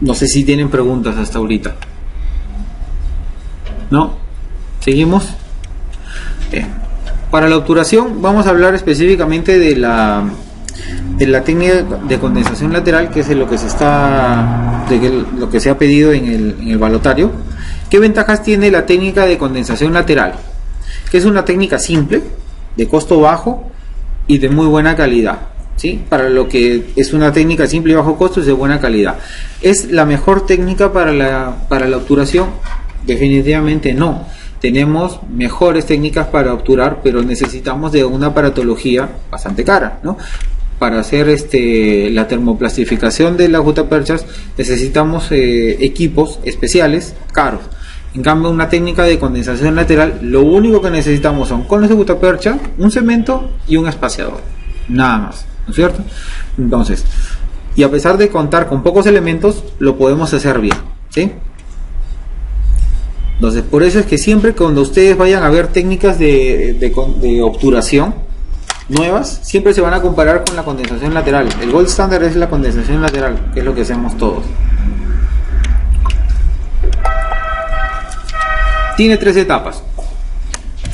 No sé si tienen preguntas hasta ahorita. ¿No? ¿Seguimos? Bien. Para la obturación vamos a hablar específicamente de la técnica de condensación lateral, que es lo que lo que se ha pedido en el balotario. ¿Qué ventajas tiene la técnica de condensación lateral? Que es una técnica simple, de costo bajo y de muy buena calidad, ¿sí? Para lo que es una técnica simple y bajo costo, es de buena calidad. ¿Es la mejor técnica para la obturación? Definitivamente no. Tenemos mejores técnicas para obturar, pero necesitamos de una aparatología bastante cara, ¿no? Para hacer la termoplastificación de las gutaperchas necesitamos equipos especiales caros. En cambio, una técnica de condensación lateral, lo único que necesitamos son conos de gutapercha, un cemento y un espaciador, nada más, ¿no es cierto? Entonces, y a pesar de contar con pocos elementos, lo podemos hacer bien, ¿sí? Entonces, por eso es que siempre cuando ustedes vayan a ver técnicas de obturación nuevas, siempre se van a comparar con la condensación lateral. El gold standard es la condensación lateral, que es lo que hacemos todos. Tiene 3 etapas.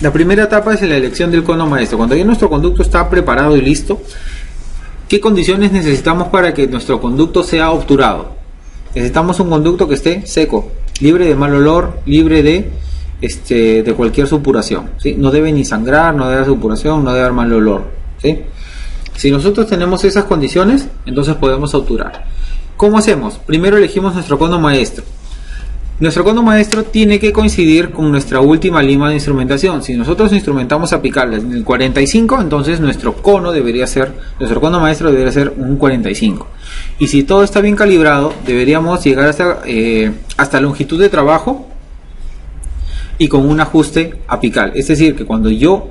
La primera etapa es la elección del cono maestro. Cuando ya nuestro conducto está preparado y listo, ¿qué condiciones necesitamos para que nuestro conducto sea obturado? Necesitamos un conducto que esté seco, libre de mal olor, libre de cualquier supuración, ¿sí? No debe ni sangrar, no debe haber supuración, no debe haber mal olor, ¿sí? Si nosotros tenemos esas condiciones, entonces podemos obturar. ¿Cómo hacemos? Primero elegimos nuestro cono maestro. Nuestro cono maestro tiene que coincidir con nuestra última lima de instrumentación. Si nosotros instrumentamos apicales en el 45, entonces nuestro cono maestro debería ser un 45. Y si todo está bien calibrado, deberíamos llegar hasta longitud de trabajo y con un ajuste apical. Es decir, que cuando yo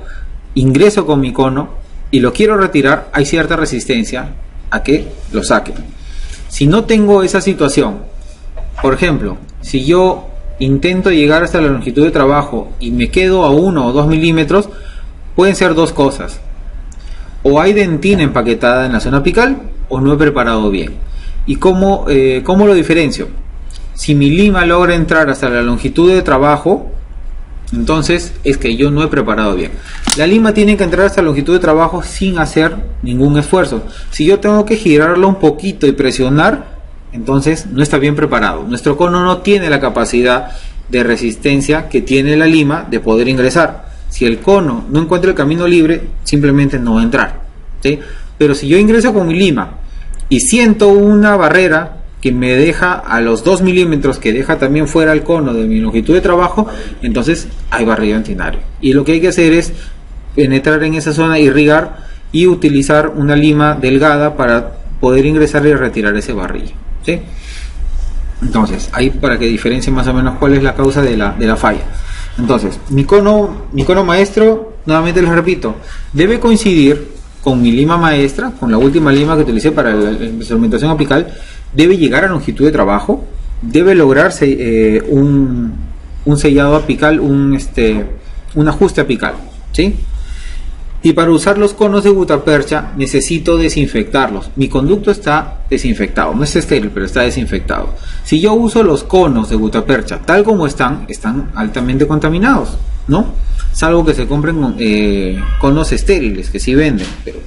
ingreso con mi cono y lo quiero retirar, hay cierta resistencia a que lo saque. Si no tengo esa situación, por ejemplo, si yo intento llegar hasta la longitud de trabajo y me quedo a 1 o 2 milímetros, pueden ser dos cosas: o hay dentina empaquetada en la zona apical, o no he preparado bien. ¿Y cómo lo diferencio? Si mi lima logra entrar hasta la longitud de trabajo, entonces es que yo no he preparado bien. La lima tiene que entrar hasta la longitud de trabajo sin hacer ningún esfuerzo. Si yo tengo que girarlo un poquito y presionar, entonces no está bien preparado. Nuestro cono no tiene la capacidad de resistencia que tiene la lima de poder ingresar. Si el cono no encuentra el camino libre, simplemente no va a entrar, ¿sí? Pero si yo ingreso con mi lima y siento una barrera que me deja a los 2 milímetros, que deja también fuera el cono de mi longitud de trabajo, entonces hay barrido antinario. Y lo que hay que hacer es penetrar en esa zona, irrigar y utilizar una lima delgada para poder ingresar y retirar ese barrillo, ¿sí? Entonces, ahí para que diferencie más o menos cuál es la causa de la falla. Entonces, mi cono maestro, nuevamente les repito, debe coincidir con mi lima maestra, con la última lima que utilicé para la instrumentación apical. Debe llegar a longitud de trabajo, debe lograrse un sellado apical, un ajuste apical, ¿sí? Y para usar los conos de gutapercha necesito desinfectarlos. Mi conducto está desinfectado, no es estéril, pero está desinfectado. Si yo uso los conos de gutapercha tal como están altamente contaminados, ¿no? Salvo que se compren conos estériles, que sí venden, pero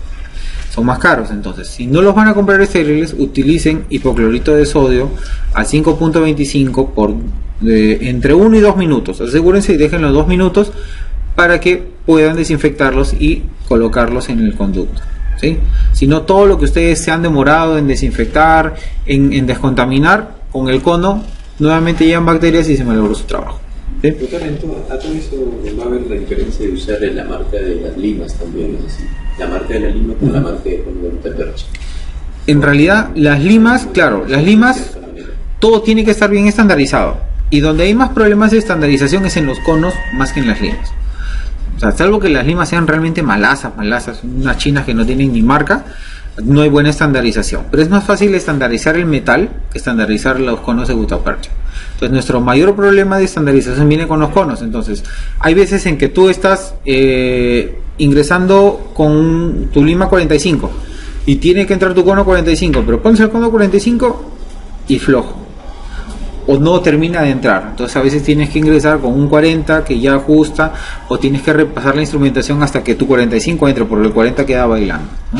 son más caros. Entonces, si no los van a comprar estériles, utilicen hipoclorito de sodio a 5.25 por entre 1 y 2 minutos. Asegúrense y déjenlos 2 minutos para que puedan desinfectarlos y colocarlos en el conducto, ¿sí? Si no, todo lo que ustedes se han demorado en desinfectar, en descontaminar, con el cono nuevamente llegan bacterias y se malogró su trabajo, ¿sí? Pero también a todo eso va a haber la diferencia de usar la marca de las limas también, es decir, la marca de la lima con la marca de gutapercha. En realidad, las limas, claro, todo tiene que estar bien estandarizado. Y donde hay más problemas de estandarización es en los conos más que en las limas. O sea, salvo que las limas sean realmente malazas, unas chinas que no tienen ni marca, no hay buena estandarización. Pero es más fácil estandarizar el metal que estandarizar los conos de gutapercha. Entonces, nuestro mayor problema de estandarización viene con los conos. Entonces, hay veces en que tú estás ingresando con tu lima 45 y tiene que entrar tu cono 45, pero pones el cono 45 y flojo, o no termina de entrar. Entonces a veces tienes que ingresar con un 40 que ya ajusta, o tienes que repasar la instrumentación hasta que tu 45 entre, porque el 40 queda bailando, ¿no?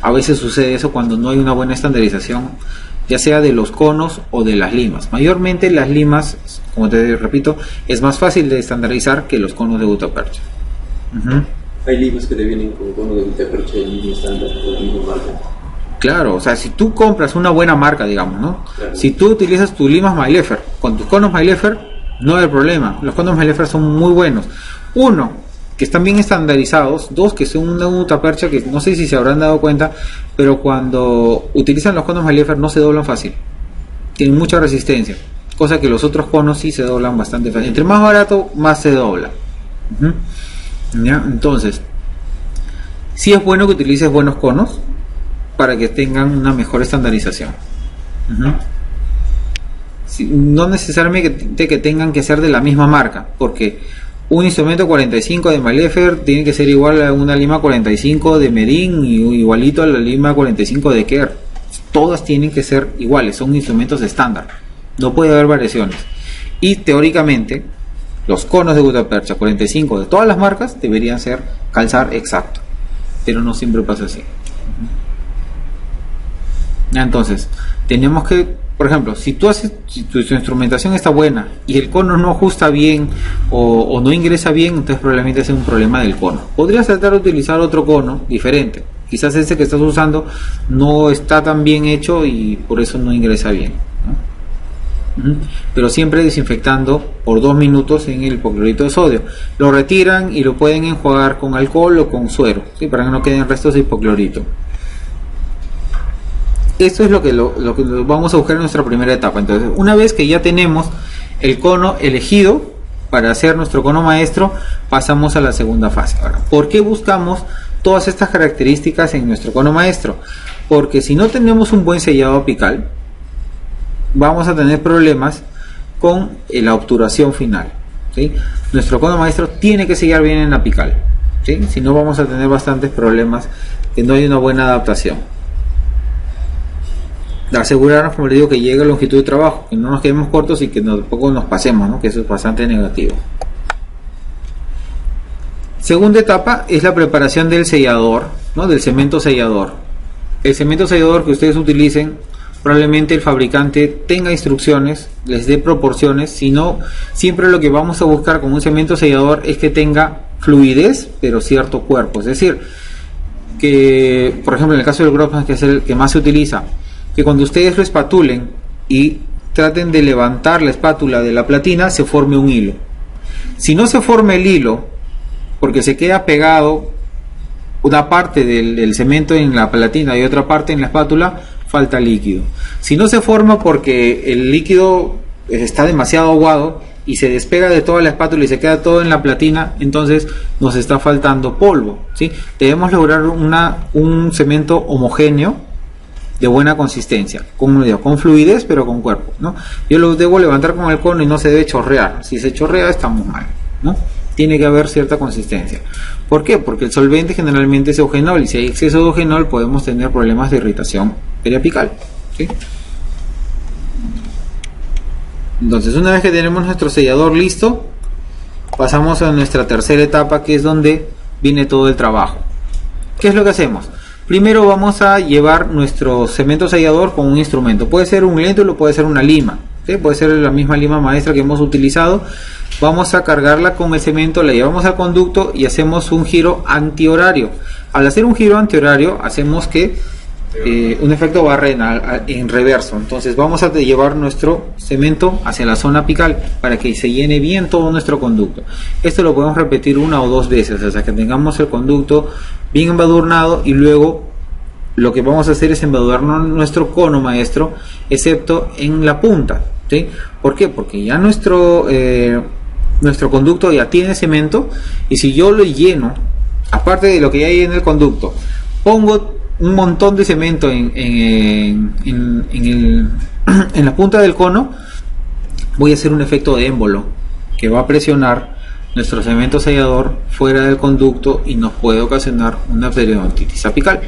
A veces sucede eso cuando no hay una buena estandarización, ya sea de los conos o de las limas. Mayormente las limas, como te repito, es más fácil de estandarizar que los conos de gutapercha. Hay limas que te vienen con cono de gutapercha y línea estándar de la misma marca. Claro, o sea, si tú compras una buena marca, digamos, ¿no? Claro. Si tú utilizas tus limas Maillefer, con tus conos Maillefer, no hay problema. Los conos Maillefer son muy buenos. Uno, que están bien estandarizados. Dos, que son una gutapercha que no sé si se habrán dado cuenta, pero cuando utilizan los conos Maillefer no se doblan fácil. Tienen mucha resistencia, cosa que los otros conos sí se doblan bastante fácil. Entre más barato, más se dobla. ¿Ya? Entonces, sí es bueno que utilices buenos conos para que tengan una mejor estandarización. Sí, no necesariamente que tengan que ser de la misma marca, porque un instrumento 45 de Maillefer tiene que ser igual a una lima 45 de Merin y igualito a la lima 45 de Kerr. Todas tienen que ser iguales, son instrumentos estándar, no puede haber variaciones. Y teóricamente los conos de gutapercha 45 de todas las marcas deberían ser calzar exacto, pero no siempre pasa así. Entonces, tenemos que, por ejemplo, si tu instrumentación está buena y el cono no ajusta bien o no ingresa bien, entonces probablemente sea un problema del cono. Podrías tratar de utilizar otro cono diferente. Quizás ese que estás usando no está tan bien hecho y por eso no ingresa bien, ¿no? Pero siempre desinfectando por 2 minutos en el hipoclorito de sodio. Lo retiran y lo pueden enjuagar con alcohol o con suero, ¿sí? Para que no queden restos de hipoclorito. Esto es lo que vamos a buscar en nuestra primera etapa. Entonces, una vez que ya tenemos el cono elegido para hacer nuestro cono maestro, pasamos a la segunda fase. Ahora, ¿por qué buscamos todas estas características en nuestro cono maestro? Porque si no tenemos un buen sellado apical, vamos a tener problemas con la obturación final, ¿sí? Nuestro cono maestro tiene que sellar bien en apical, ¿sí? Si no, vamos a tener bastantes problemas, que no hay una buena adaptación. Asegurarnos, como les digo, que llegue a longitud de trabajo, que no nos quedemos cortos y que tampoco nos pasemos, ¿no? Que eso es bastante negativo. Segunda etapa es la preparación del sellador, ¿no? Del cemento sellador. El cemento sellador que ustedes utilicen, probablemente el fabricante tenga instrucciones, les dé proporciones. Si no, siempre lo que vamos a buscar con un cemento sellador es que tenga fluidez, pero cierto cuerpo. Es decir, que, por ejemplo, en el caso del Grossman, que es el que más se utiliza, que cuando ustedes lo espatulen y traten de levantar la espátula de la platina, se forme un hilo. Si no se forma el hilo, porque se queda pegado una parte del cemento en la platina y otra parte en la espátula, falta líquido. Si no se forma porque el líquido está demasiado aguado y se despega de toda la espátula y se queda todo en la platina, entonces nos está faltando polvo, ¿sí? Debemos lograr un cemento homogéneo, de buena consistencia, con fluidez pero con cuerpo, ¿no? Yo lo debo levantar con el cono y no se debe chorrear. Si se chorrea, estamos mal, ¿no? Tiene que haber cierta consistencia. ¿Por qué? Porque el solvente generalmente es eugenol, y si hay exceso de eugenol podemos tener problemas de irritación periapical, ¿sí? Entonces, una vez que tenemos nuestro sellador listo, pasamos a nuestra tercera etapa, que es donde viene todo el trabajo. ¿Qué es lo que hacemos? Primero vamos a llevar nuestro cemento sellador con un instrumento. Puede ser un léntulo, puede ser una lima, ¿sí? Puede ser la misma lima maestra que hemos utilizado. Vamos a cargarla con el cemento, la llevamos al conducto y hacemos un giro antihorario. Al hacer un giro antihorario, hacemos que un efecto barrena en reverso. Entonces vamos a llevar nuestro cemento hacia la zona apical para que se llene bien todo nuestro conducto. Esto lo podemos repetir 1 o 2 veces hasta que tengamos el conducto bien embadurnado, y luego lo que vamos a hacer es embadurnar nuestro cono maestro, excepto en la punta, ¿sí? ¿Por qué? Porque ya nuestro conducto ya tiene cemento, y si yo lo lleno, aparte de lo que ya hay en el conducto, pongo un montón de cemento en la punta del cono, voy a hacer un efecto de émbolo que va a presionar nuestro cemento sellador fuera del conducto y nos puede ocasionar una periodontitis apical,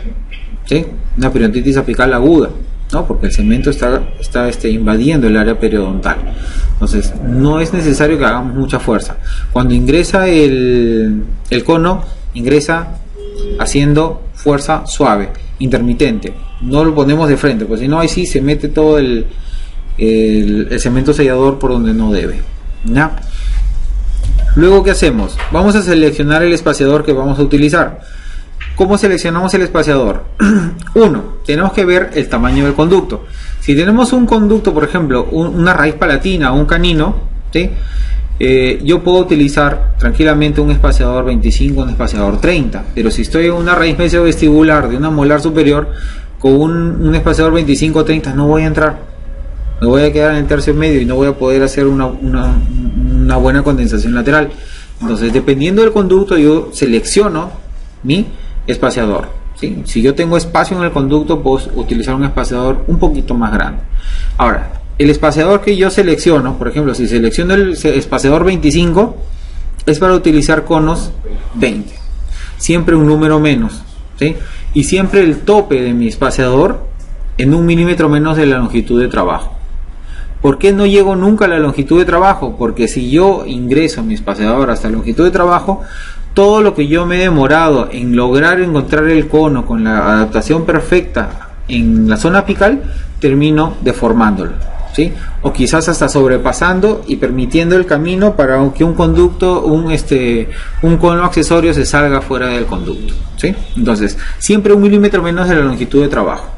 ¿sí? Una periodontitis apical aguda, ¿no? Porque el cemento está invadiendo el área periodontal. Entonces, no es necesario que hagamos mucha fuerza. Cuando ingresa el cono, ingresa haciendo fuerza suave, intermitente. No lo ponemos de frente, pues si no, ahí sí se mete todo el cemento sellador por donde no debe, ¿ya? Luego, ¿qué hacemos? Vamos a seleccionar el espaciador que vamos a utilizar. ¿Cómo seleccionamos el espaciador? Uno, tenemos que ver el tamaño del conducto. Si tenemos un conducto, por ejemplo, una raíz palatina o un canino, ¿sí? Yo puedo utilizar tranquilamente un espaciador 25, un espaciador 30, pero si estoy en una raíz mesiovestibular de una molar superior, con un espaciador 25 o 30 no voy a entrar. Me voy a quedar en el tercio medio y no voy a poder hacer una buena condensación lateral. Entonces, dependiendo del conducto, yo selecciono mi espaciador, ¿sí? Si yo tengo espacio en el conducto, puedo utilizar un espaciador un poquito más grande. Ahora, el espaciador que yo selecciono, por ejemplo, si selecciono el espaciador 25, es para utilizar conos 20. Siempre un número menos, ¿sí? Y siempre el tope de mi espaciador en 1 milímetro menos de la longitud de trabajo. ¿Por qué no llego nunca a la longitud de trabajo? Porque si yo ingreso mi espaciador hasta la longitud de trabajo, todo lo que yo me he demorado en lograr encontrar el cono con la adaptación perfecta en la zona apical, termino deformándolo, ¿sí? O quizás hasta sobrepasando y permitiendo el camino para que un conducto, un cono accesorio se salga fuera del conducto, ¿sí? Entonces, siempre 1 milímetro menos de la longitud de trabajo.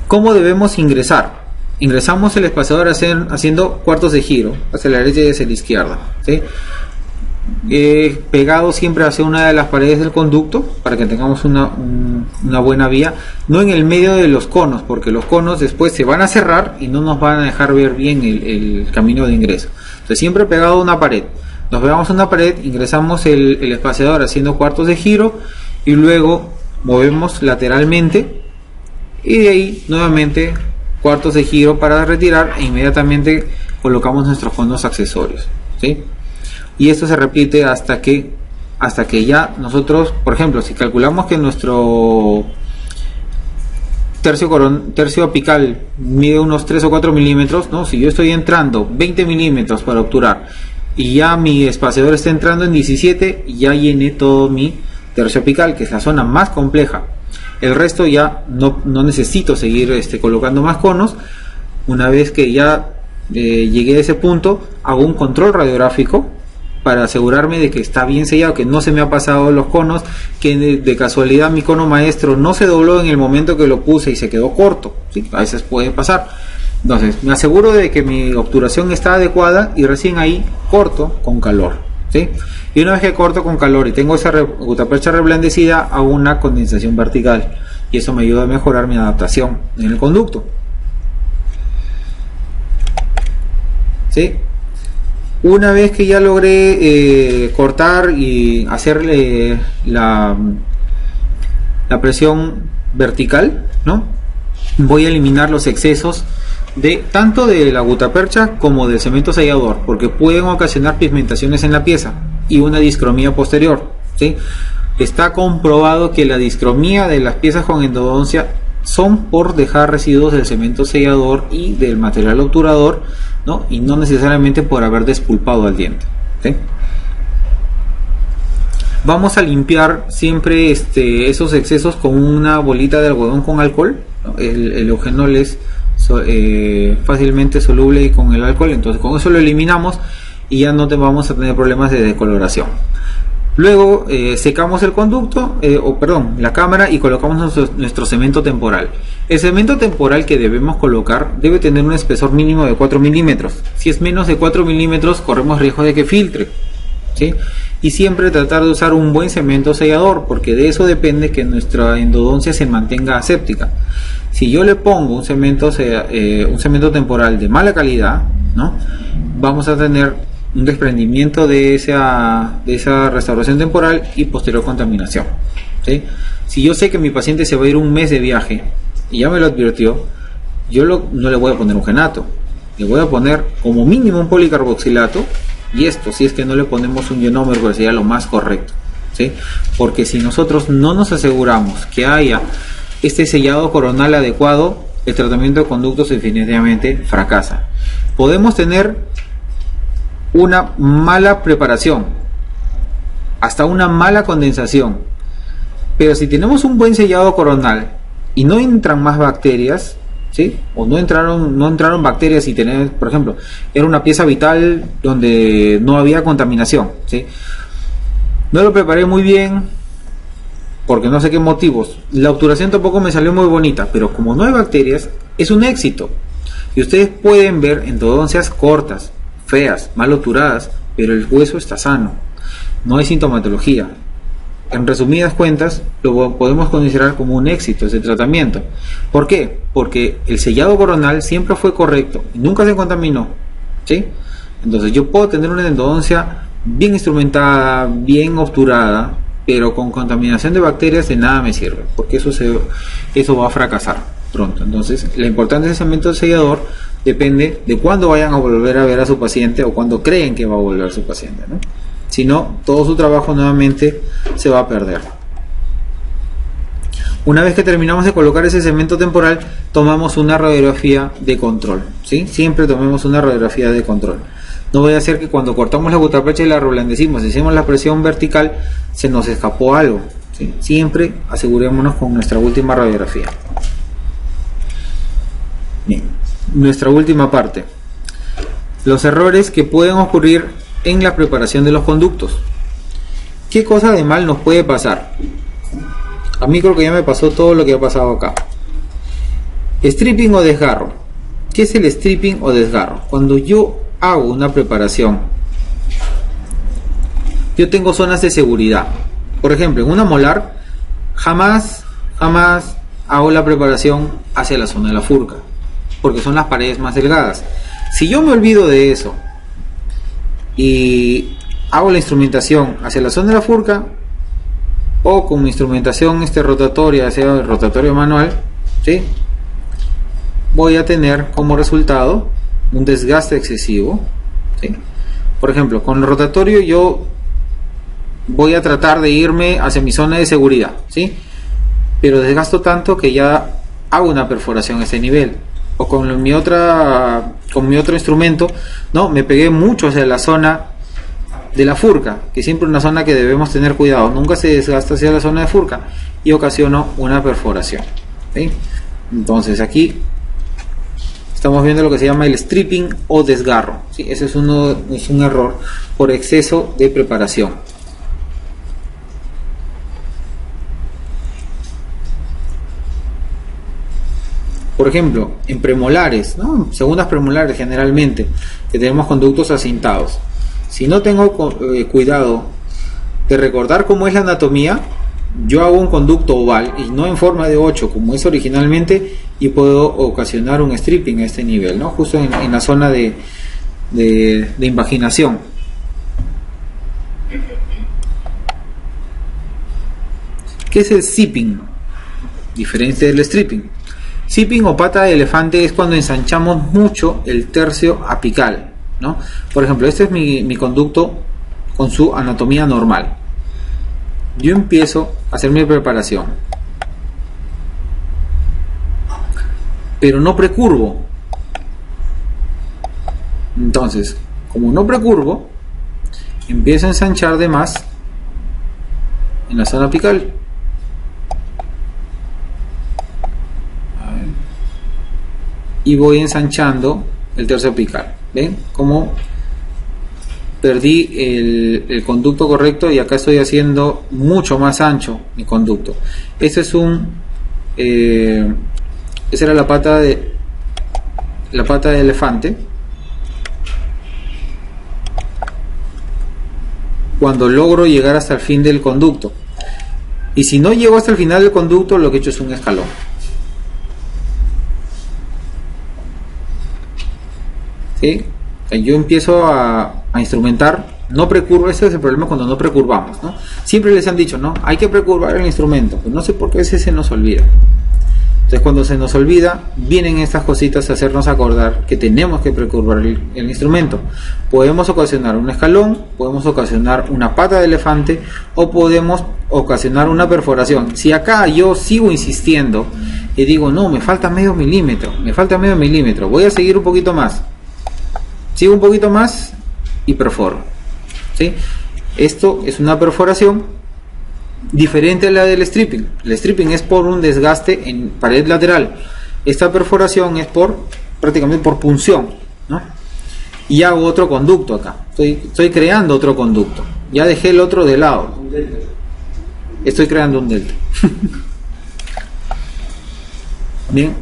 ¿Cómo debemos ingresar? Ingresamos el espaciador haciendo cuartos de giro, hacia la derecha y hacia la izquierda, ¿sí? Pegado siempre hacia una de las paredes del conducto para que tengamos una buena vía, no en el medio de los conos, porque los conos después se van a cerrar y no nos van a dejar ver bien el camino de ingreso. Entonces, siempre pegado a una pared. Nos pegamos a una pared, ingresamos el espaciador haciendo cuartos de giro y luego movemos lateralmente. Y de ahí nuevamente cuartos de giro para retirar e inmediatamente colocamos nuestros conos accesorios, ¿sí? Y esto se repite hasta que ya nosotros, por ejemplo, si calculamos que nuestro tercio apical mide unos 3 o 4 milímetros, ¿no? Si yo estoy entrando 20 milímetros para obturar y ya mi espaciador está entrando en 17, ya llené todo mi tercio apical, que es la zona más compleja. El resto ya no necesito seguir colocando más conos. Una vez que ya llegué a ese punto, hago un control radiográfico para asegurarme de que está bien sellado, que no se me ha pasado los conos, que de casualidad mi cono maestro no se dobló en el momento que lo puse y se quedó corto, ¿sí? A veces puede pasar. Entonces me aseguro de que mi obturación está adecuada y recién ahí corto con calor, ¿sí? Y una vez que corto con calor y tengo esa gutapercha reblandecida, hago una condensación vertical y eso me ayuda a mejorar mi adaptación en el conducto, ¿sí? Una vez que ya logré cortar y hacerle la presión vertical, ¿no? Voy a eliminar los excesos tanto de la gutapercha como del cemento sellador, porque pueden ocasionar pigmentaciones en la pieza y una discromía posterior, ¿sí? Está comprobado que la discromía de las piezas con endodoncia son por dejar residuos del cemento sellador y del material obturador, ¿no? Y no necesariamente por haber despulpado al diente, ¿sí? Vamos a limpiar siempre esos excesos con una bolita de algodón con alcohol, ¿no? El eugenol es fácilmente soluble y con el alcohol, entonces con eso lo eliminamos y ya no vamos a tener problemas de decoloración. Luego secamos el conducto, la cámara, y colocamos nuestro cemento temporal. El cemento temporal que debemos colocar debe tener un espesor mínimo de 4 milímetros. Si es menos de 4 milímetros, corremos riesgo de que filtre, ¿sí? Y siempre tratar de usar un buen cemento sellador, porque de eso depende que nuestra endodoncia se mantenga aséptica. Si yo le pongo un cemento temporal de mala calidad, ¿no? Vamos a tener un desprendimiento de esa restauración temporal y posterior contaminación, ¿sí? Si yo sé que mi paciente se va a ir un mes de viaje y ya me lo advirtió, yo no le voy a poner un genato, le voy a poner como mínimo un policarboxilato, y esto si es que no le ponemos un ionómero, que sería lo más correcto, ¿sí? Porque si nosotros no nos aseguramos que haya este sellado coronal adecuado, el tratamiento de conductos definitivamente fracasa. Podemos tener una mala preparación, hasta una mala condensación, pero si tenemos un buen sellado coronal y no entran más bacterias, ¿sí? O no entraron bacterias y tenemos, por ejemplo, era una pieza vital donde no había contaminación, ¿sí? No lo preparé muy bien porque no sé qué motivos, la obturación tampoco me salió muy bonita, pero como no hay bacterias es un éxito. Y ustedes pueden ver endodoncias cortas, feas, mal obturadas, pero el hueso está sano, no hay sintomatología. En resumidas cuentas, lo podemos considerar como un éxito ese tratamiento. ¿Por qué? Porque el sellado coronal siempre fue correcto y nunca se contaminó, ¿sí? Entonces yo puedo tener una endodoncia bien instrumentada, bien obturada, pero con contaminación de bacterias de nada me sirve, porque eso va a fracasar pronto. Entonces la importancia de ese método sellador depende de cuándo vayan a volver a ver a su paciente o cuándo creen que va a volver su paciente, ¿no? Si no, todo su trabajo nuevamente se va a perder. Una vez que terminamos de colocar ese cemento temporal, tomamos una radiografía de control, ¿sí? Siempre tomemos una radiografía de control. No vaya a ser que cuando cortamos la gutapercha y la reblandecimos, hicimos la presión vertical, se nos escapó algo, ¿sí? Siempre asegurémonos con nuestra última radiografía. Bien, nuestra última parte. Los errores que pueden ocurrir en la preparación de los conductos. ¿Qué cosa de mal nos puede pasar? A mí creo que ya me pasó todo lo que ha pasado acá. Stripping o desgarro. ¿Qué es el stripping o desgarro? Cuando yo hago una preparación, yo tengo zonas de seguridad. Por ejemplo, en una molar jamás hago la preparación hacia la zona de la furca, porque son las paredes más delgadas. Si yo me olvido de eso y hago la instrumentación hacia la zona de la furca, o con mi instrumentación rotatoria, sea el rotatorio manual, ¿sí?, voy a tener como resultado un desgaste excesivo, ¿sí? Por ejemplo, con el rotatorio yo voy a tratar de irme hacia mi zona de seguridad, ¿sí?, pero desgasto tanto que ya hago una perforación a ese nivel. O con mi otro instrumento, no, me pegué mucho hacia la zona de la furca, que siempre es una zona que debemos tener cuidado, nunca se desgasta hacia la zona de furca, y ocasiono una perforación, ¿sí? Entonces aquí estamos viendo lo que se llama el stripping o desgarro, ¿sí? Ese es un error por exceso de preparación. Por ejemplo, en premolares, ¿no?, segundas premolares generalmente, que tenemos conductos acintados. Si no tengo cuidado de recordar cómo es la anatomía, yo hago un conducto oval y no en forma de 8 como es originalmente, y puedo ocasionar un stripping a este nivel, ¿no?, justo en la zona de invaginación. ¿Qué es el zipping? Diferente del stripping. Zipping o pata de elefante es cuando ensanchamos mucho el tercio apical, ¿no? Por ejemplo, este es mi conducto con su anatomía normal. Yo empiezo a hacer mi preparación, pero no precurvo. Entonces, como no precurvo, empiezo a ensanchar de más en la zona apical. Y voy ensanchando el tercio apical. ¿Ven? Como perdí el conducto correcto, y acá estoy haciendo mucho más ancho mi conducto. Este es esa era la pata de elefante. Cuando logro llegar hasta el fin del conducto, y si no llego hasta el final del conducto, lo que he hecho es un escalón. ¿Sí? Yo empiezo a instrumentar, no precurvo. Ese es el problema cuando no precurvamos, ¿no? Siempre les han dicho, ¿no?, hay que precurvar el instrumento, pues no sé por qué a veces se nos olvida. Entonces cuando se nos olvida, vienen estas cositas a hacernos acordar que tenemos que precurvar el instrumento. Podemos ocasionar un escalón, podemos ocasionar una pata de elefante o podemos ocasionar una perforación. Si acá yo sigo insistiendo y digo, no, me falta medio milímetro, voy a seguir un poquito más. Sigo un poquito más y perforo. ¿Sí? Esto es una perforación diferente a la del stripping. El stripping es por un desgaste en pared lateral. Esta perforación es prácticamente por punción, ¿no? Y hago otro conducto acá. Estoy creando otro conducto. Ya dejé el otro de lado. Estoy creando un delta. Bien.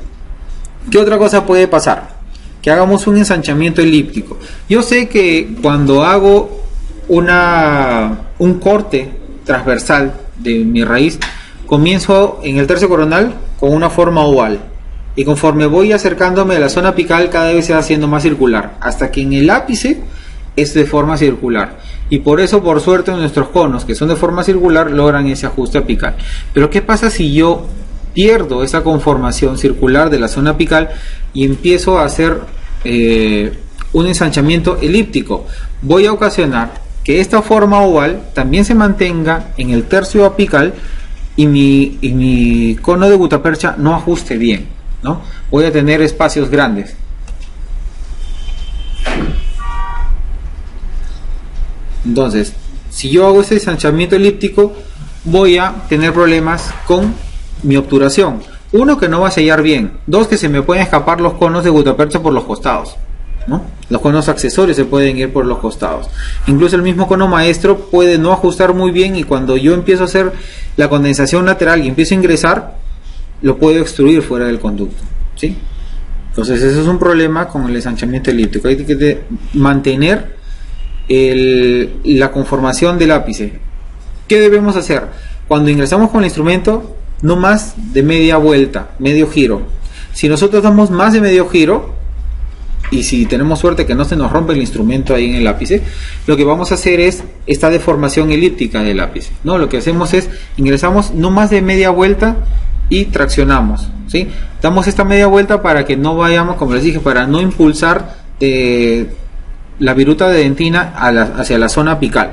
¿Qué otra cosa puede pasar? Que hagamos un ensanchamiento elíptico. Yo sé que cuando hago un corte transversal de mi raíz, comienzo en el tercio coronal con una forma oval y conforme voy acercándome a la zona apical cada vez se va haciendo más circular hasta que en el ápice es de forma circular, y por eso, por suerte, nuestros conos que son de forma circular logran ese ajuste apical. Pero ¿qué pasa si yo pierdo esa conformación circular de la zona apical y empiezo a hacer un ensanchamiento elíptico? Voy a ocasionar que esta forma oval también se mantenga en el tercio apical y mi cono de gutapercha no ajuste bien, ¿no? Voy a tener espacios grandes. Entonces, si yo hago este ensanchamiento elíptico, voy a tener problemas con mi obturación. Uno, que no va a sellar bien. Dos, que se me pueden escapar los conos de gutapercha por los costados, ¿no? Los conos accesorios se pueden ir por los costados. Incluso el mismo cono maestro puede no ajustar muy bien, y cuando yo empiezo a hacer la condensación lateral y empiezo a ingresar, lo puedo extruir fuera del conducto, ¿sí? Entonces ese es un problema con el ensanchamiento elíptico. Hay que mantener la conformación del ápice. ¿Qué debemos hacer? Cuando ingresamos con el instrumento, no más de media vuelta, medio giro. Si nosotros damos más de medio giro, y si tenemos suerte que no se nos rompe el instrumento ahí en el ápice, lo que vamos a hacer es esta deformación elíptica del ápice, ¿no? Lo que hacemos es ingresamos no más de media vuelta y traccionamos, ¿sí? Damos esta media vuelta para que no vayamos, como les dije, para no impulsar la viruta de dentina hacia la zona apical.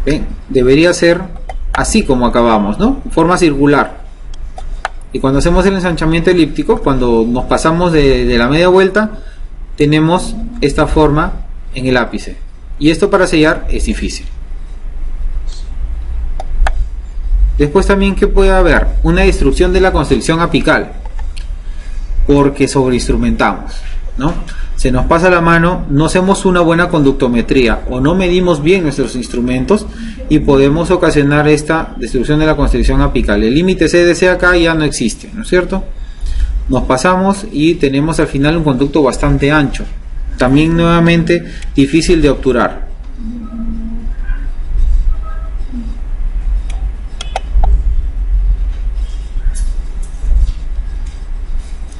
¿Ven? Debería ser así como acabamos, ¿no? Forma circular. Y cuando hacemos el ensanchamiento elíptico, cuando nos pasamos de la media vuelta, tenemos esta forma en el ápice. Y esto para sellar es difícil. Después también, ¿qué puede haber? Una destrucción de la constricción apical, porque sobreinstrumentamos, ¿no? Se nos pasa la mano, no hacemos una buena conductometría o no medimos bien nuestros instrumentos y podemos ocasionar esta destrucción de la constricción apical. El límite CDC acá ya no existe, ¿no es cierto? Nos pasamos y tenemos al final un conducto bastante ancho, también nuevamente difícil de obturar.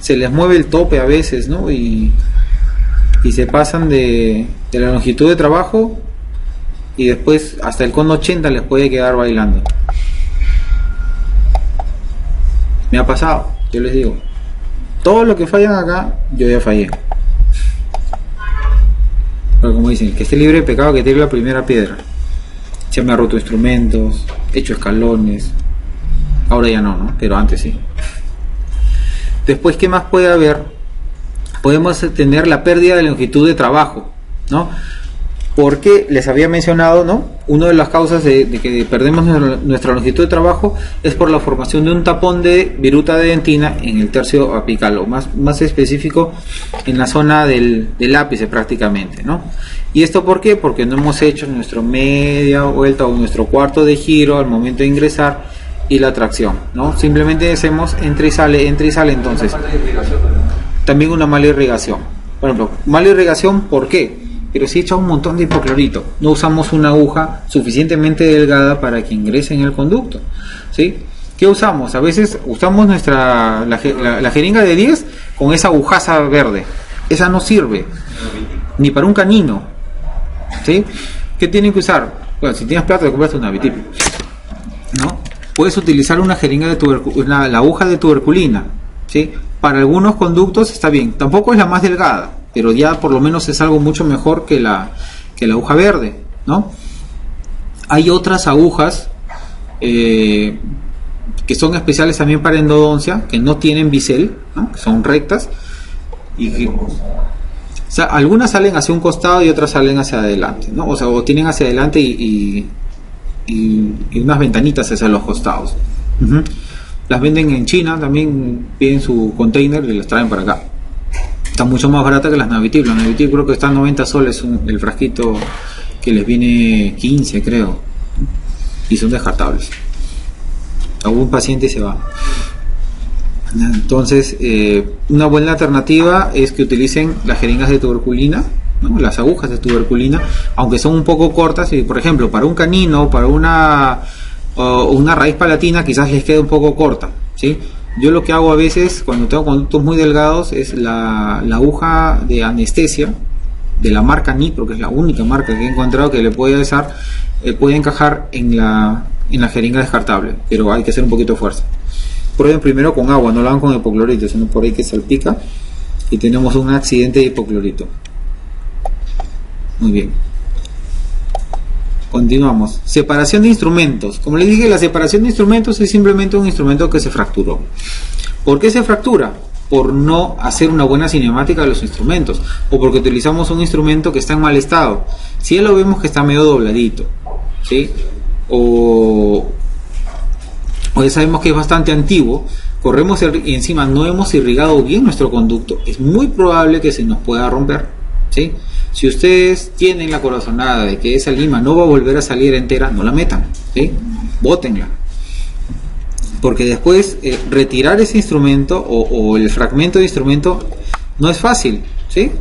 Se les mueve el tope a veces, ¿no? Y se pasan de la longitud de trabajo, y después hasta el cono 80 les puede quedar bailando. Me ha pasado, yo les digo, todo lo que fallan acá, yo ya fallé. Pero como dicen, que esté libre de pecado, que tire la primera piedra. Se me ha roto instrumentos, he hecho escalones, ahora ya no, ¿no? Pero antes sí. Después, ¿qué más puede haber? Podemos tener la pérdida de longitud de trabajo, ¿no? Porque les había mencionado, ¿no? Una de las causas de que perdemos nuestra longitud de trabajo es por la formación de un tapón de viruta de dentina en el tercio apical, o más específico en la zona del ápice prácticamente, ¿no? ¿Y esto por qué? Porque no hemos hecho nuestra media vuelta o nuestro cuarto de giro al momento de ingresar y la tracción, ¿no? Simplemente hacemos entra y sale, entonces. También una mala irrigación. Por ejemplo, mala irrigación, ¿por qué? Pero si echa un montón de hipoclorito, no usamos una aguja suficientemente delgada para que ingrese en el conducto, ¿sí? ¿Qué usamos? A veces usamos la jeringa de 10 con esa agujaza verde. Esa no sirve, ni para un canino, ¿sí? ¿Qué tienen que usar? Bueno, si tienes plata, te compras una Vitip, ¿no? puedes utilizar una jeringa de la aguja de tuberculina, ¿sí? Para algunos conductos está bien, tampoco es la más delgada, pero ya por lo menos es algo mucho mejor que la aguja verde, ¿no? Hay otras agujas que son especiales también para endodoncia, que no tienen bisel, ¿no? Que son rectas, y o sea, algunas salen hacia un costado y otras salen hacia adelante, ¿no? O sea, o tienen hacia adelante y unas ventanitas hacia los costados. Las venden en China, también piden su container y las traen para acá. Está mucho más barata que las Navitip. Las Navitip creo que están 90 soles el frasquito, que les viene 15 creo, y son descartables. Algún paciente se va. Entonces una buena alternativa es que utilicen las jeringas de tuberculina, ¿no? Las agujas de tuberculina, aunque son un poco cortas, y por ejemplo para un canino, para una raíz palatina quizás les quede un poco corta, ¿sí? Yo lo que hago a veces cuando tengo conductos muy delgados es la aguja de anestesia de la marca Nipro, que es la única marca que he encontrado que le puede usar, puede encajar en la jeringa descartable, pero hay que hacer un poquito de fuerza. Prueben primero con agua, no lo hagan con hipoclorito, sino por ahí que salpica y tenemos un accidente de hipoclorito. Muy bien. Continuamos. Separación de instrumentos. Como les dije, la separación de instrumentos es simplemente un instrumento que se fracturó. ¿Por qué se fractura? Por no hacer una buena cinemática de los instrumentos, o porque utilizamos un instrumento que está en mal estado. Si ya lo vemos que está medio dobladito, ¿sí? O ya sabemos que es bastante antiguo, corremos y encima no hemos irrigado bien nuestro conducto, es muy probable que se nos pueda romper, ¿sí? Si ustedes tienen la corazonada de que esa lima no va a volver a salir entera, no la metan, ¿sí? Bótenla, porque después retirar ese instrumento o el fragmento de instrumento no es fácil, ¿sí?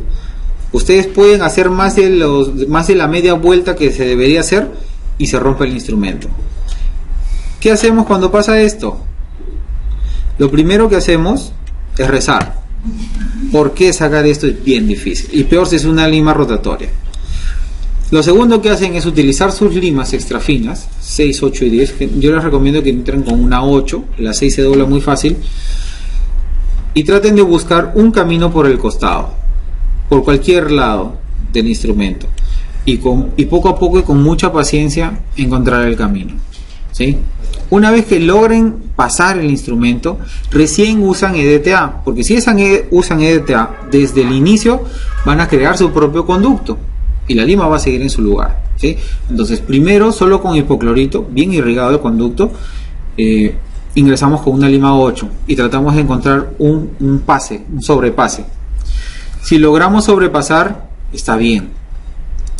Ustedes pueden hacer más de la media vuelta que se debería hacer y se rompe el instrumento. ¿Qué hacemos cuando pasa esto? Lo primero que hacemos es rezar. ¿Por qué sacar esto? Es bien difícil, y peor si es una lima rotatoria. Lo segundo que hacen es utilizar sus limas extra finas, 6, 8 y 10. Yo les recomiendo que entren con una 8, la 6 se dobla muy fácil, y traten de buscar un camino por el costado, por cualquier lado del instrumento, y poco a poco y con mucha paciencia encontrar el camino, ¿sí? Una vez que logren pasar el instrumento, recién usan EDTA, porque si usan EDTA desde el inicio, van a crear su propio conducto y la lima va a seguir en su lugar, ¿sí? Entonces primero, solo con hipoclorito, bien irrigado el conducto, ingresamos con una lima 8 y tratamos de encontrar un sobrepase. Si logramos sobrepasar, está bien.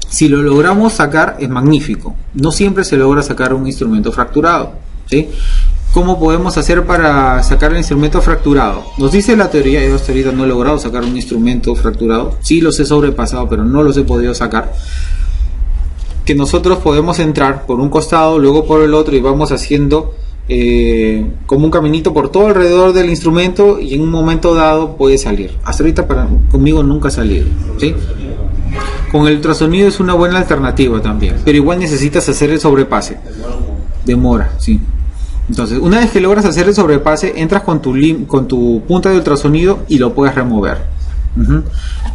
Si lo logramos sacar, es magnífico. No siempre se logra sacar un instrumento fracturado, ¿sí? ¿Cómo podemos hacer para sacar el instrumento fracturado? Nos dice la teoría, yo hasta ahorita no he logrado sacar un instrumento fracturado, sí los he sobrepasado, pero no los he podido sacar, que nosotros podemos entrar por un costado, luego por el otro, y vamos haciendo como un caminito por todo alrededor del instrumento, y en un momento dado puede salir. Hasta ahorita conmigo nunca ha salido, ¿sí? Con el ultrasonido es una buena alternativa también, pero igual necesitas hacer el sobrepase. Demora, sí. Entonces, una vez que logras hacer el sobrepase, entras con tu punta de ultrasonido y lo puedes remover.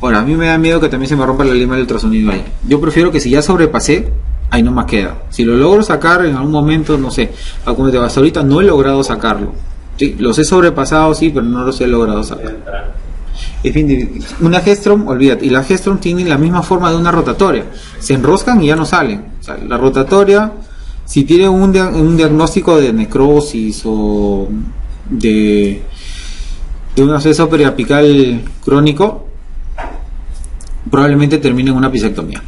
Ahora, a mí me da miedo que también se me rompa la lima del ultrasonido ahí. Yo prefiero que si ya sobrepasé, ahí no más queda. Si lo logro sacar en algún momento, no sé, hasta ahorita no he logrado sacarlo, ¿sí? Los he sobrepasado, sí, pero no los he logrado sacar. Es bien difícil. Una Gestrom, olvídate, y las Gestrom tienen la misma forma de una rotatoria, se enroscan y ya no salen. O sea, la rotatoria, si tiene un diagnóstico de necrosis o de un acceso periapical crónico, probablemente termine en una pisectomía,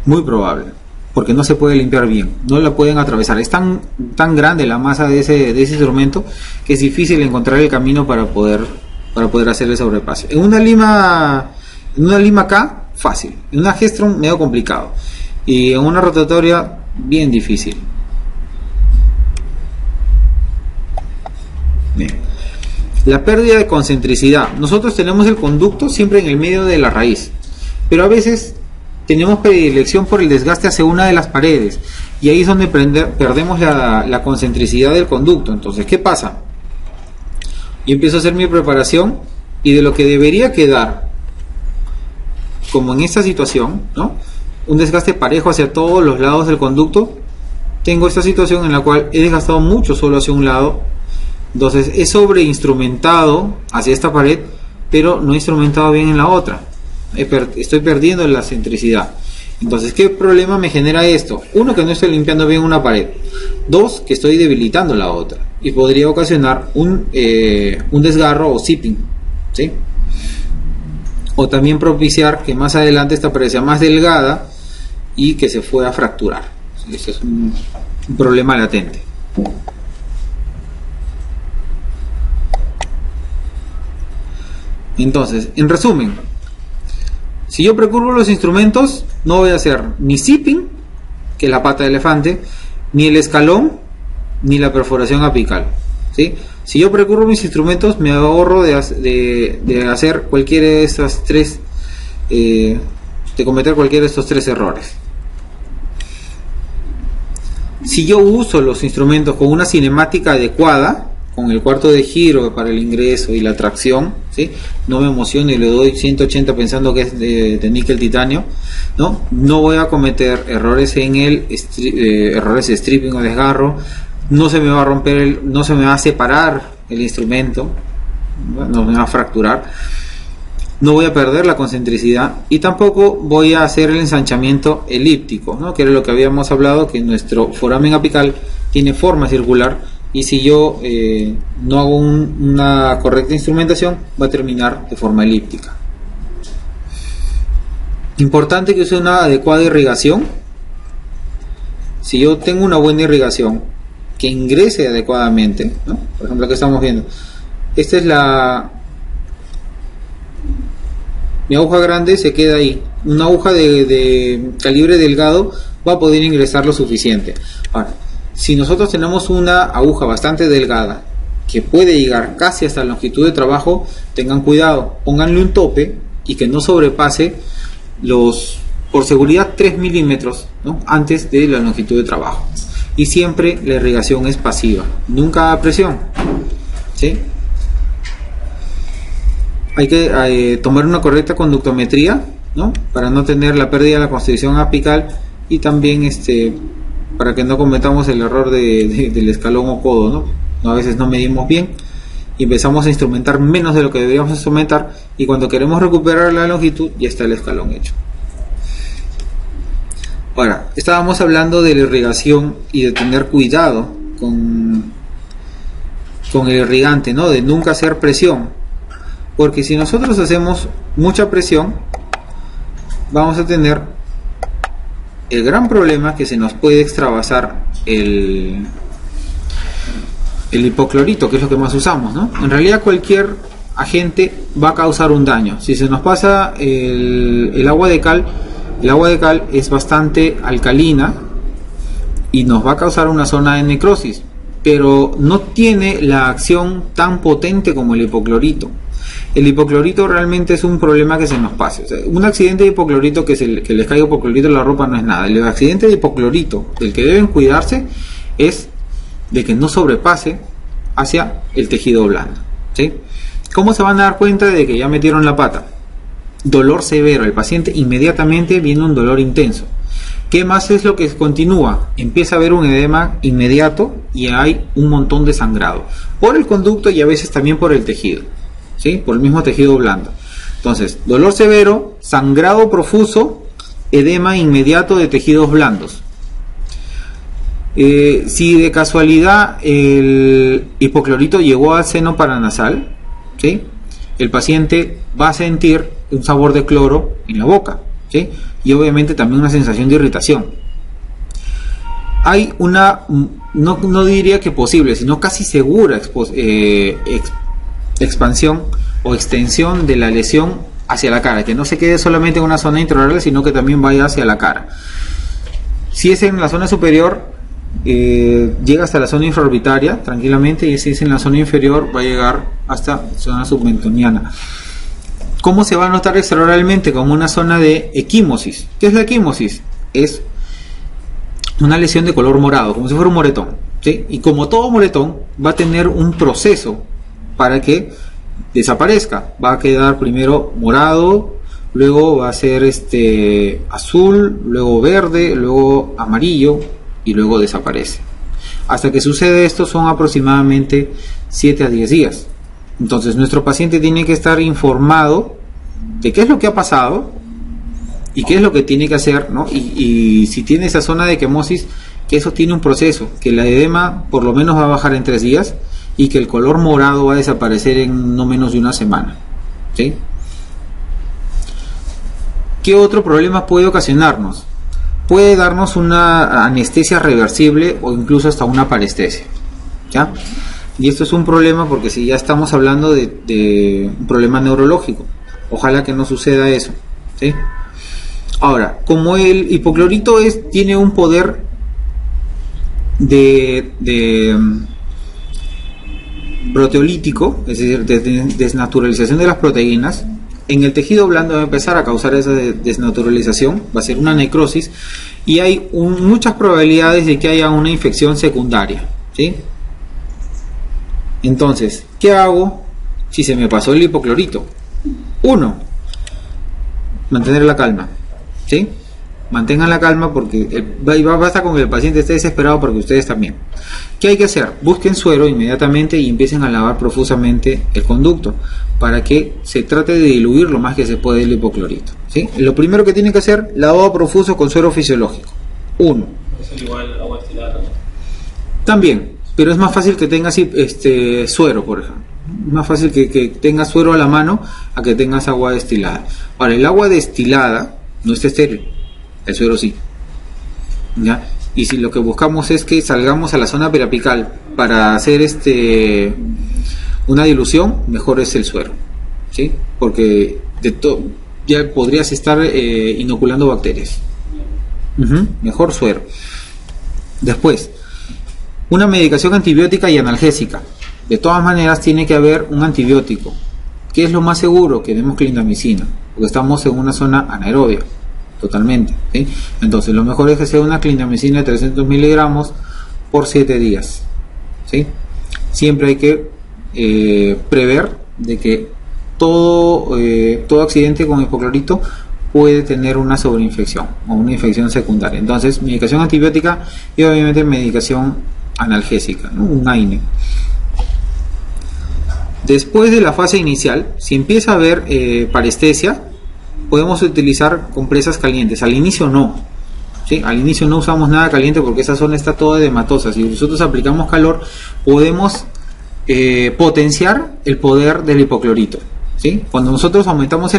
muy probable, porque no se puede limpiar bien, no la pueden atravesar, es tan grande la masa de ese instrumento que es difícil encontrar el camino para poder hacer el sobrepase. En una lima K, fácil. En una Gestrom, medio complicado. Y en una rotatoria, bien difícil. Bien. La pérdida de concentricidad. Nosotros tenemos el conducto siempre en el medio de la raíz, pero a veces tenemos predilección por el desgaste hacia una de las paredes, y ahí es donde perdemos la concentricidad del conducto. Entonces, ¿qué pasa? Yo empiezo a hacer mi preparación, y de lo que debería quedar, como en esta situación, ¿no?, un desgaste parejo hacia todos los lados del conducto, tengo esta situación en la cual he desgastado mucho solo hacia un lado. Entonces he sobreinstrumentado hacia esta pared, pero no he instrumentado bien en la otra. Estoy perdiendo la centricidad. Entonces, ¿qué problema me genera esto? Uno, que no estoy limpiando bien una pared. Dos, que estoy debilitando la otra, y podría ocasionar un desgarro o zipping, ¿sí? O también propiciar que más adelante esta pared sea más delgada y que se pueda fracturar. Este es un problema latente. Entonces, en resumen, si yo precurvo los instrumentos, no voy a hacer ni zipping, que es la pata de elefante, ni el escalón, ni la perforación apical, ¿sí? Si yo precurvo mis instrumentos, me ahorro de hacer cualquiera de estas tres, de cometer cualquiera de estos tres errores. Si yo uso los instrumentos con una cinemática adecuada, con el cuarto de giro para el ingreso y la tracción, ¿sí?, no me emociono y le doy 180 pensando que es de níquel titanio, no voy a cometer errores en errores de stripping o desgarro. No se me va a romper, no se me va a separar el instrumento, no me va a fracturar, no voy a perder la concentricidad, y tampoco voy a hacer el ensanchamiento elíptico, ¿no?, que era lo que habíamos hablado, que nuestro foramen apical tiene forma circular, y si yo no hago una correcta instrumentación, va a terminar de forma elíptica. Importante que use una adecuada irrigación. Si yo tengo una buena irrigación que ingrese adecuadamente, ¿no?, por ejemplo, aquí estamos viendo, esta es mi aguja grande, se queda ahí. Una aguja de calibre delgado va a poder ingresar lo suficiente. Ahora, si nosotros tenemos una aguja bastante delgada que puede llegar casi hasta la longitud de trabajo, tengan cuidado, pónganle un tope y que no sobrepase por seguridad 3 milímetros, ¿no?, antes de la longitud de trabajo. Y siempre la irrigación es pasiva, nunca a presión, ¿sí? Hay que tomar una correcta conductometría, ¿no?, para no tener la pérdida de la constitución apical, y también para que no cometamos el error del escalón o codo, ¿no? A veces no medimos bien y empezamos a instrumentar menos de lo que deberíamos instrumentar, y cuando queremos recuperar la longitud ya está el escalón hecho. Ahora, estábamos hablando de la irrigación y de tener cuidado con el irrigante, ¿no?, de nunca hacer presión, porque si nosotros hacemos mucha presión, vamos a tener el gran problema que se nos puede extravasar el hipoclorito, que es lo que más usamos, ¿no? En realidad cualquier agente va a causar un daño. Si se nos pasa el agua de cal, es bastante alcalina y nos va a causar una zona de necrosis, pero no tiene la acción tan potente como el hipoclorito. El hipoclorito realmente es un problema que se nos pase. O sea, un accidente de hipoclorito, que les caiga hipoclorito en la ropa, no es nada. El accidente de hipoclorito del que deben cuidarse es de que no sobrepase hacia el tejido blando, ¿sí? ¿Cómo se van a dar cuenta de que ya metieron la pata? Dolor severo. El paciente inmediatamente viene un dolor intenso. ¿Qué más es lo que continúa? Empieza a haber un edema inmediato y hay un montón de sangrado por el conducto y a veces también por el tejido, ¿sí?, por el mismo tejido blando. Entonces, dolor severo, sangrado profuso, edema inmediato de tejidos blandos. Si de casualidad el hipoclorito llegó al seno paranasal, ¿sí?, el paciente va a sentir un sabor de cloro en la boca, ¿sí?, y obviamente también una sensación de irritación. Hay una, no diría que posible, sino casi segura expansión o extensión de la lesión hacia la cara, que no se quede solamente en una zona intraoral, sino que también vaya hacia la cara. Si es en la zona superior, llega hasta la zona infraorbitaria tranquilamente, y si es en la zona inferior, va a llegar hasta la zona submentoniana. ¿Cómo se va a notar extraoralmente? Como una zona de equimosis. ¿Qué es la equimosis? Es una lesión de color morado, como si fuera un moretón, ¿sí? Y como todo moretón, va a tener un proceso para que desaparezca. Va a quedar primero morado, luego va a ser azul, luego verde, luego amarillo y luego desaparece. Hasta que sucede esto son aproximadamente 7 a 10 días. Entonces nuestro paciente tiene que estar informado de qué es lo que ha pasado y qué es lo que tiene que hacer, ¿no? Y si tiene esa zona de equimosis, que eso tiene un proceso, que la edema por lo menos va a bajar en 3 días y que el color morado va a desaparecer en no menos de una semana, ¿sí? ¿Qué otro problema puede ocasionarnos? Puede darnos una anestesia reversible o incluso hasta una parestesia, ¿ya? Y esto es un problema porque si ya estamos hablando de un problema neurológico, ojalá que no suceda eso, ¿sí? Ahora, como el hipoclorito tiene un poder de proteolítico, es decir, de desnaturalización de las proteínas, en el tejido blando va a empezar a causar esa desnaturalización, va a ser una necrosis y hay muchas probabilidades de que haya una infección secundaria, ¿sí? Entonces, ¿qué hago si se me pasó el hipoclorito? 1. Mantener la calma, ¿sí? Mantengan la calma porque basta con que el paciente esté desesperado porque ustedes también. ¿Qué hay que hacer? Busquen suero inmediatamente y empiecen a lavar profusamente el conducto para que se trate de diluir lo más que se puede el hipoclorito, ¿sí? Lo primero que tienen que hacer, lavado profuso con suero fisiológico. 1. ¿Es igual agua destilada también? Pero es más fácil que tengas suero, por ejemplo. Es más fácil que tengas suero a la mano a que tengas agua destilada. Ahora, el agua destilada no está estéril, el suero sí, ¿ya? Y si lo que buscamos es que salgamos a la zona periapical para hacer una dilución, mejor es el suero, ¿sí? Porque ya podrías estar inoculando bacterias. Mejor suero. Después, una medicación antibiótica y analgésica. De todas maneras tiene que haber un antibiótico. ¿Qué es lo más seguro? Que demos clindamicina, porque estamos en una zona anaerobia, totalmente, ¿sí? Entonces lo mejor es que sea una clindamicina de 300 miligramos por 7 días, ¿sí? Siempre hay que prever de que todo accidente con hipoclorito puede tener una sobreinfección o una infección secundaria. Entonces, medicación antibiótica y obviamente medicación analgésica, ¿no? Un AINE. Después de la fase inicial, si empieza a haber parestesia, podemos utilizar compresas calientes. Al inicio no, ¿sí? Al inicio no usamos nada caliente porque esa zona está toda edematosa. Si nosotros aplicamos calor, podemos potenciar el poder del hipoclorito, ¿sí? Cuando nosotros aumentamos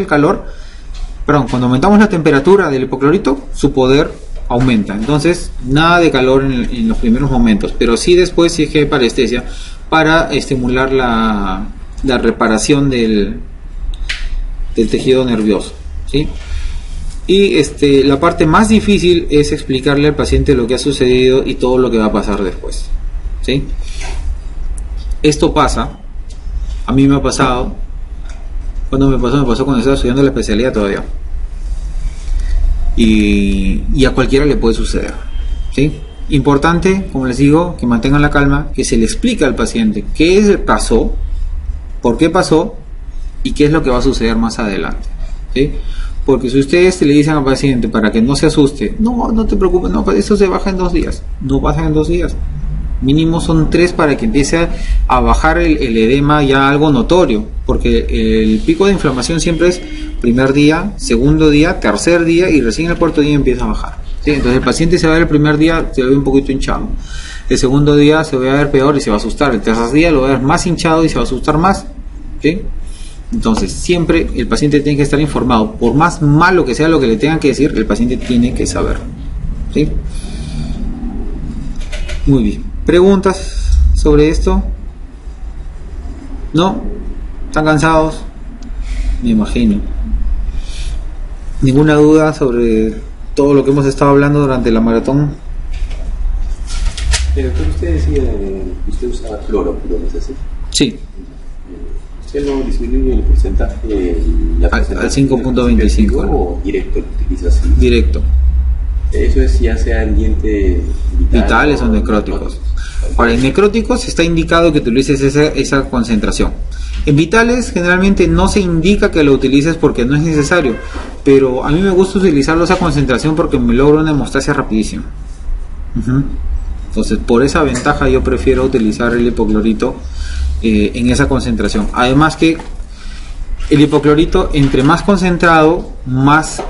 cuando aumentamos la temperatura del hipoclorito, su poder aumenta. Entonces, nada de calor en los primeros momentos, pero sí después si es que hay parestesia para estimular la reparación del tejido nervioso, ¿sí? Y la parte más difícil es explicarle al paciente lo que ha sucedido y todo lo que va a pasar después, ¿sí? Esto pasa, a mí me ha pasado. Cuando me pasó cuando estaba estudiando la especialidad todavía. Y a cualquiera le puede suceder, ¿sí? Importante, como les digo, que mantengan la calma, que se le explique al paciente qué pasó, por qué pasó y qué es lo que va a suceder más adelante, ¿sí? Porque si ustedes le dicen al paciente para que no se asuste, no te preocupes, no, eso se baja en 2 días, no pasa en 2 días, mínimo son 3 para que empiece a bajar el edema ya algo notorio, porque el pico de inflamación siempre es primer día, segundo día, tercer día y recién el cuarto día empieza a bajar, ¿sí? Entonces el paciente se va a ver el primer día, se ve un poquito hinchado, el segundo día se va a ver peor y se va a asustar, el tercer día lo va a ver más hinchado y se va a asustar más, ¿sí? Entonces siempre el paciente tiene que estar informado, por más malo que sea lo que le tengan que decir, el paciente tiene que saber, ¿sí? Muy bien. ¿Preguntas sobre esto? ¿No? ¿Están cansados? Me imagino. ¿Ninguna duda sobre todo lo que hemos estado hablando durante la maratón? Pero usted decía que usted usaba cloro, ¿no es así? Sí. ¿Se no disminuye el porcentaje? Al 5.25 ¿O directo lo utilizas así? directo. Eso es ya sea en diente Vitales o necróticos. Ahora, en necróticos está indicado que utilices esa concentración. En vitales generalmente no se indica que lo utilices porque no es necesario, pero a mí me gusta utilizarlo esa concentración porque me logra una hemostasia rapidísima. Entonces, por esa ventaja yo prefiero utilizar el hipoclorito en esa concentración. Además que el hipoclorito, entre más concentrado, más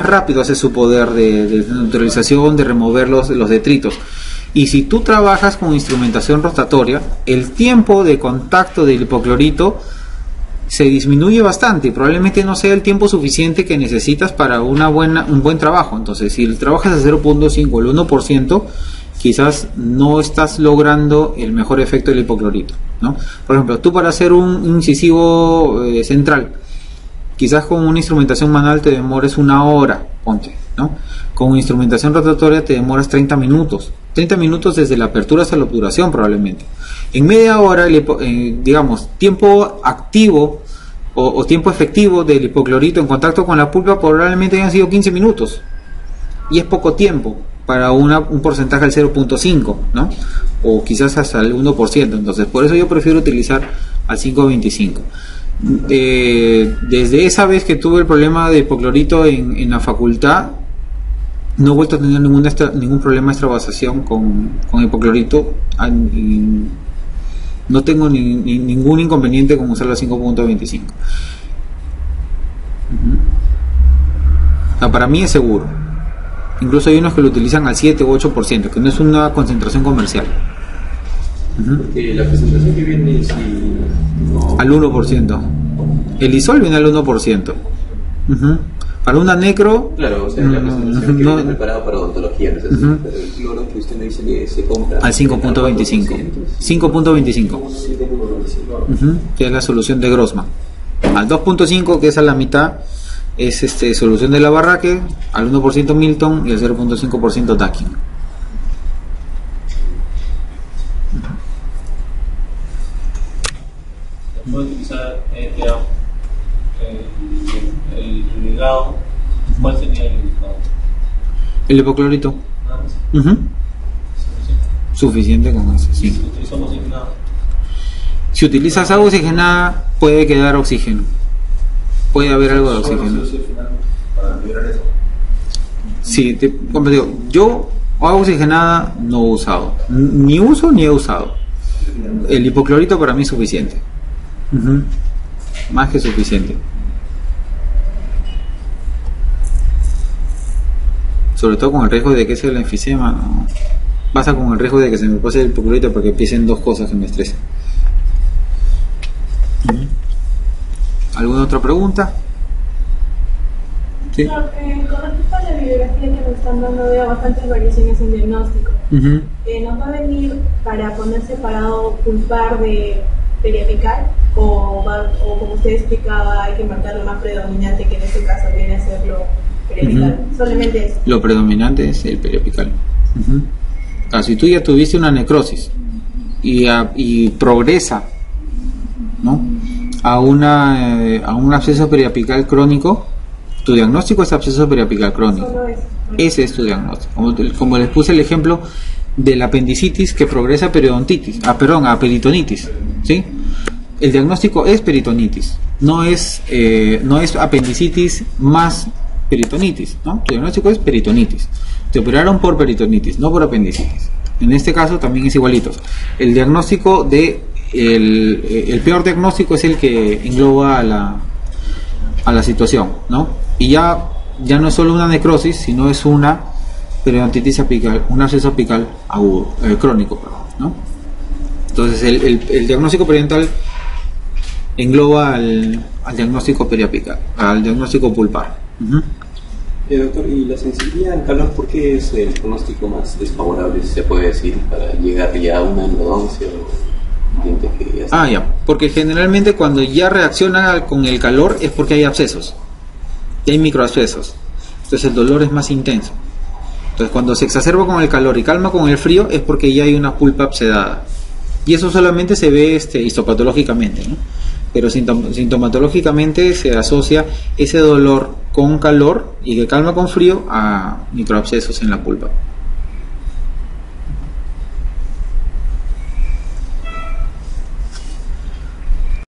rápido hace su poder de neutralización, de remover los detritos. Y si tú trabajas con instrumentación rotatoria, el tiempo de contacto del hipoclorito se disminuye bastante y probablemente no sea el tiempo suficiente que necesitas para un buen trabajo. Entonces, si trabajas a 0.5 o el 1%, quizás no estás logrando el mejor efecto del hipoclorito, ¿no? Por ejemplo, tú para hacer un incisivo central, quizás con una instrumentación manual te demores 1 hora, ponte, ¿no? Con instrumentación rotatoria te demoras 30 minutos. 30 minutos desde la apertura hasta la obturación probablemente. En media hora, digamos, tiempo activo o tiempo efectivo del hipoclorito en contacto con la pulpa probablemente hayan sido 15 minutos. Y es poco tiempo para un porcentaje del 0.5, ¿no? O quizás hasta el 1%. Entonces, por eso yo prefiero utilizar al 5.25. Desde esa vez que tuve el problema de hipoclorito en la facultad, no he vuelto a tener ningún problema de extravasación con hipoclorito. No tengo ningún inconveniente con usar la 5.25. Para mí es seguro. Incluso hay unos que lo utilizan al 7 u 8%, que no es una concentración comercial. Porque la presentación que viene si no... al 1%. El isol viene al 1%. Para una necro, claro, o sea, la presentación que viene preparada para odontología, ¿no es así? Pero el cloro que usted me dice que se compra al 5.25. 5.25. Que es la solución de Grossman. Al 2.5, que es a la mitad, es solución de la Barraque, al 1% Milton y al 0.5% Dakin. Se puede utilizar el ligado. ¿Cuál sería el ligado? El hipoclorito. Nada más. Suficiente con eso, sí. Si utilizamos oxigenado. Si utilizas agua oxigenada, puede quedar oxígeno. Puede haber algo de oxígeno. Para liberar eso. Sí, como digo, yo agua oxigenada no he usado. Ni uso ni he usado. El hipoclorito para mí es suficiente. Más que suficiente. Sobre todo con el riesgo de que sea el enfisema, no. Pasa con el riesgo de que se me pase el hipoclorito porque empiecen 2 cosas que me estresen. ¿Alguna otra pregunta? ¿Sí? No, con respecto a la bibliografía que nos están dando, veo bastantes variaciones en diagnóstico. ¿Nos va a venir para poner separado pulpar de periapical? O como usted explicaba, hay que marcar lo más predominante, que en este caso viene a ser lo periapical? Solamente eso. Lo predominante es el periapical. Si tú ya tuviste una necrosis y progresa, ¿no?, a un absceso periapical crónico, tu diagnóstico es absceso periapical crónico. Ese es tu diagnóstico. Como les puse el ejemplo de la apendicitis que progresa a periodontitis, a peritonitis, ¿sí? El diagnóstico es peritonitis, no es apendicitis más peritonitis, ¿no? Tu diagnóstico es peritonitis. Te operaron por peritonitis, no por apendicitis. En este caso también es igualito. El diagnóstico el peor diagnóstico es el que engloba a la situación, ¿no? Y ya no es solo una necrosis, sino es una periodontitis apical, un absceso apical agudo, crónico, ¿no? Entonces el diagnóstico periodontal engloba al diagnóstico periapical, al diagnóstico pulpar. Doctor, ¿y la sensibilidad al calor por qué es el pronóstico más desfavorable, si se puede decir, para llegar ya a una endodoncia o diente que ya está? Ya, porque generalmente cuando ya reacciona con el calor es porque hay abscesos, y hay microabscesos, entonces el dolor es más intenso. Entonces cuando se exacerba con el calor y calma con el frío es porque ya hay una pulpa abscedada. Y eso solamente se ve histopatológicamente, ¿no? Pero sintomatológicamente se asocia ese dolor con calor y que calma con frío a microabscesos en la pulpa.